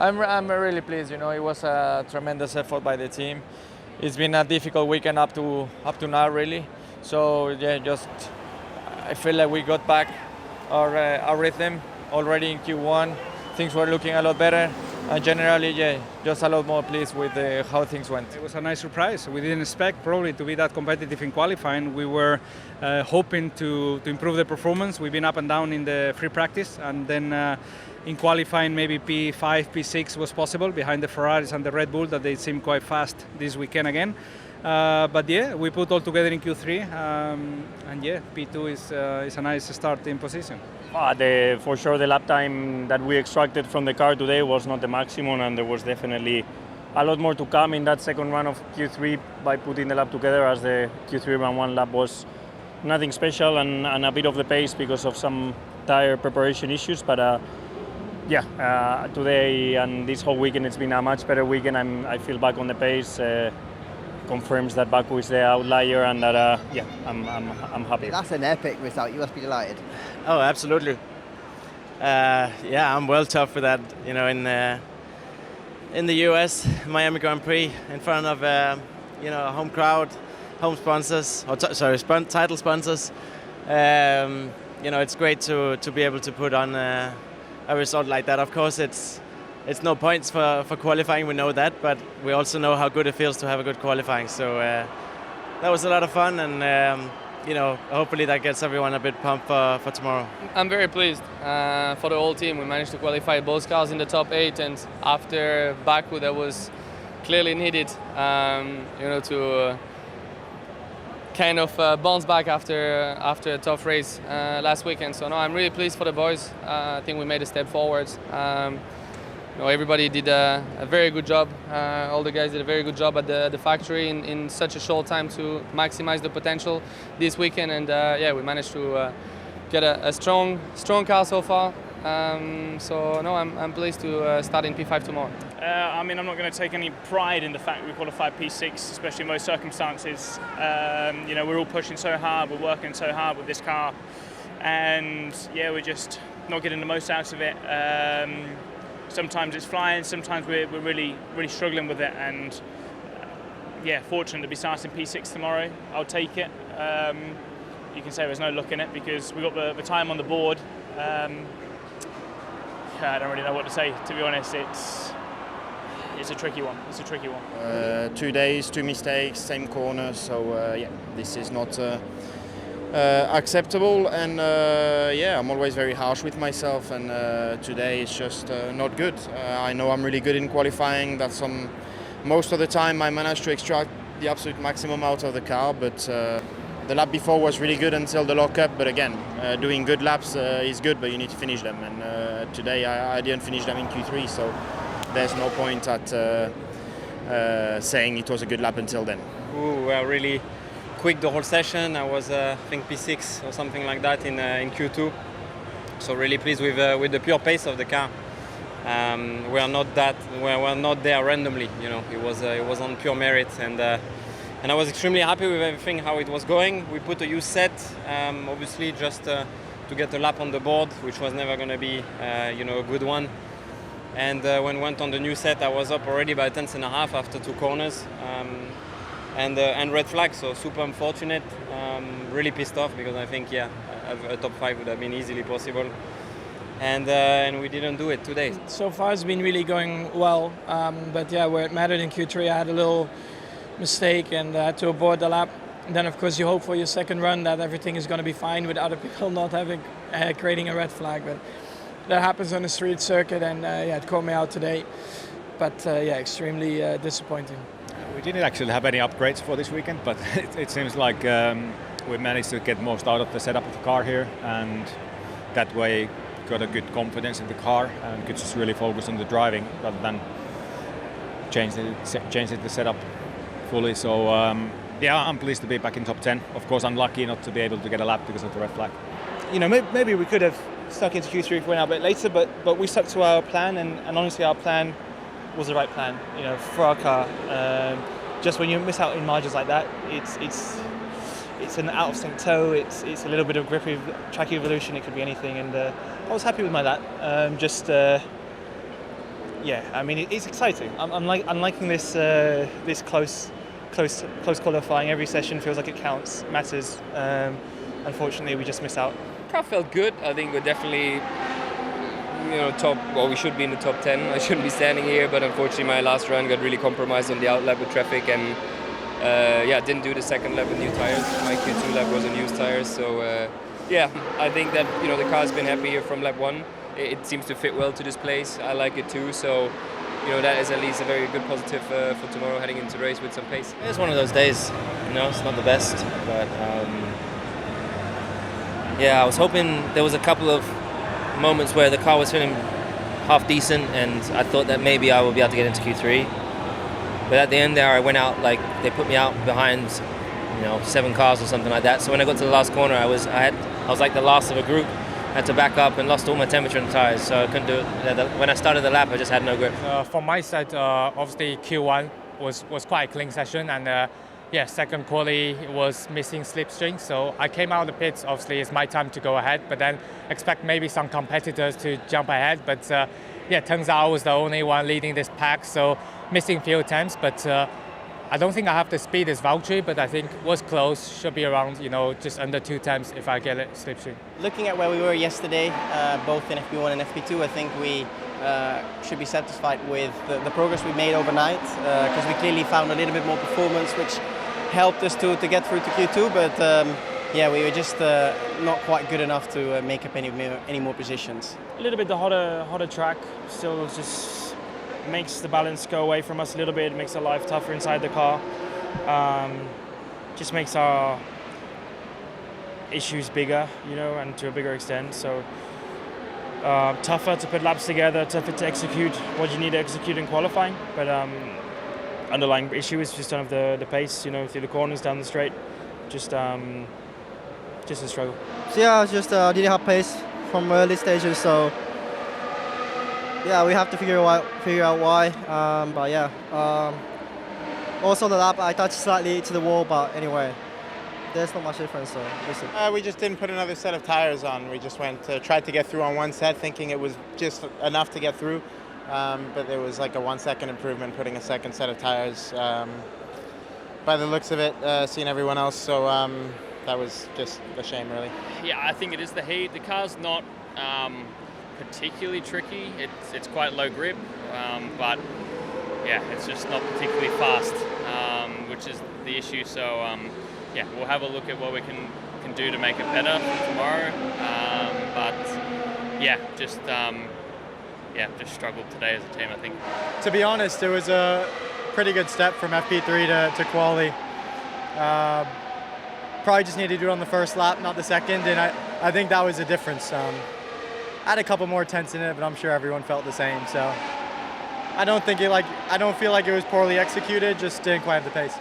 I'm really pleased. You know, it was a tremendous effort by the team. It's been a difficult weekend up to now, really. So yeah, I feel like we got back our rhythm already in Q1. Things were looking a lot better, and generally, yeah, just a lot more pleased with how things went. It was a nice surprise. We didn't expect probably to be that competitive in qualifying. We were hoping to improve the performance. We've been up and down in the free practice, and then in qualifying maybe P5, P6 was possible behind the Ferraris and the Red Bull, that they seem quite fast this weekend again. But yeah, we put all together in Q3, and yeah, P2 is a nice starting position. For sure, the lap time that we extracted from the car today was not the maximum, and there was definitely a lot more to come in that second run of Q3 by putting the lap together, as the Q3 run one lap was nothing special and a bit of the pace because of some tire preparation issues. But today and this whole weekend it's been a much better weekend. I feel back on the pace. Confirms that Baku is the outlier, and that I'm happy. That's an epic result. You must be delighted. Oh, absolutely. I'm well tough with that. You know, in the US Miami Grand Prix, in front of a home crowd, home sponsors, title sponsors. It's great to be able to put on a result like that. Of course, it's no points for qualifying, we know that, but we also know how good it feels to have a good qualifying. So that was a lot of fun, and hopefully that gets everyone a bit pumped for tomorrow. I'm very pleased for the whole team. We managed to qualify both cars in the top 8, and after Baku, that was clearly needed, to kind of bounce back after a tough race last weekend. So no, I'm really pleased for the boys. I think we made a step forward. Everybody did a very good job. All the guys did a very good job at the factory in such a short time to maximize the potential this weekend. And we managed to get a strong car so far. I'm pleased to start in P5 tomorrow. I'm not going to take any pride in the fact we qualified P6, especially in most circumstances. We're all pushing so hard, we're working so hard with this car, and we're just not getting the most out of it. Sometimes it's flying, sometimes we're really, really struggling with it, and fortunate to be starting P6 tomorrow. I'll take it. You can say there's no luck in it because we got the time on the board. I don't really know what to say, to be honest. It's a tricky one. 2 days, 2 mistakes, same corner. So this is not acceptable, and I'm always very harsh with myself, and today it's just not good. I know I'm really good in qualifying. Most of the time I managed to extract the absolute maximum out of the car, but the lap before was really good until the lockup. But again, doing good laps is good, but you need to finish them, and today I didn't finish them in Q3, so there's no point at saying it was a good lap until then. Well, really quick the whole session. I was I think P6 or something like that in Q2. So really pleased with the pure pace of the car. We're not there randomly. It was on pure merit, and I was extremely happy with everything, how it was going. We put a U set, obviously just to get a lap on the board, which was never going to be a good one. And when we went on the new set, I was up already by 10.5 after 2 corners. And red flag, so super unfortunate. Really pissed off because I think a top 5 would have been easily possible, and we didn't do it today. So far it's been really going well, but where it mattered in Q3 I had a little mistake and had to abort the lap. And then of course you hope for your second run that everything is going to be fine with other people not creating a red flag, but that happens on a street circuit, and it caught me out today. But extremely disappointing. We didn't actually have any upgrades for this weekend, but it seems like we managed to get most out of the setup of the car here, and that way got a good confidence in the car and could just really focus on the driving rather than change the setup fully. So I'm pleased to be back in top 10. Of course, I'm lucky not to be able to get a lap because of the red flag. Maybe we could have stuck into Q3 if we went out a bit later, but we stuck to our plan, and honestly our plan was the right plan, for our car. Just when you miss out in margins like that, it's an out of sync toe. It's a little bit of grip track evolution. It could be anything, and I was happy with my lap. yeah, I mean it's exciting. I'm liking this this close qualifying. Every session feels like it counts, matters. Unfortunately, we just missed out. Car felt good. I think we're definitely, top. Well, we should be in the top 10. I shouldn't be standing here, but unfortunately, my last run got really compromised on the outlap with traffic, and didn't do the second lap with new tires. My Q2 lap was on used tires, so I think that the car's been happy here from lap 1. It seems to fit well to this place. I like it too, so that is at least a very good positive for tomorrow, heading into the race with some pace. It's one of those days, it's not the best, but I was hoping there was a couple of moments where the car was feeling half decent, and I thought that maybe I would be able to get into Q3. But at the end there, I went out, they put me out behind, 7 cars or something like that. So when I got to the last corner, I was like the last of a group. I had to back up and lost all my temperature on the tires, so I couldn't do it. When I started the lap, I just had no grip. From my side, obviously Q1 was quite a clean session, and second quali was missing slipstring, so I came out of the pits. Obviously, it's my time to go ahead, but then expect maybe some competitors to jump ahead. But turns out I was the only one leading this pack, so missing few attempts. But I don't think I have the speed as Valtteri, but I think was close. Should be around, just under 2 times if I get it slipstream. Looking at where we were yesterday, both in FP1 and FP2, I think we should be satisfied with the progress we made overnight, because we clearly found a little bit more performance, which helped us to get through to Q2. But we were just not quite good enough to make up any more positions. A little bit the hotter track still just makes the balance go away from us a little bit. It makes our life tougher inside the car. Just makes our issues bigger, and to a bigger extent. So tougher to put laps together, tougher to execute what you need to execute in qualifying. But underlying issue is just don't have the pace, through the corners, down the straight. Just a struggle. So just didn't have pace from early stages. So we have to figure out why. Also the lap I touched slightly to the wall, but anyway, there's not much difference. So listen. We just didn't put another set of tires on. We just tried to get through on one set, thinking it was just enough to get through. But there was like a 1 second improvement putting a second set of tires. By the looks of it, seeing everyone else, so that was just a shame, really. Yeah, I think it is the heat. The car's not particularly tricky. It's quite low grip, but it's just not particularly fast, which is the issue. So we'll have a look at what we can do to make it better tomorrow. Just struggled today as a team, I think. To be honest, it was a pretty good step from FP3 to quali. Probably just needed to do it on the first lap, not the second, and I think that was the difference. I had a couple more tenths in it, but I'm sure everyone felt the same. So I don't feel like it was poorly executed, just didn't quite have the pace.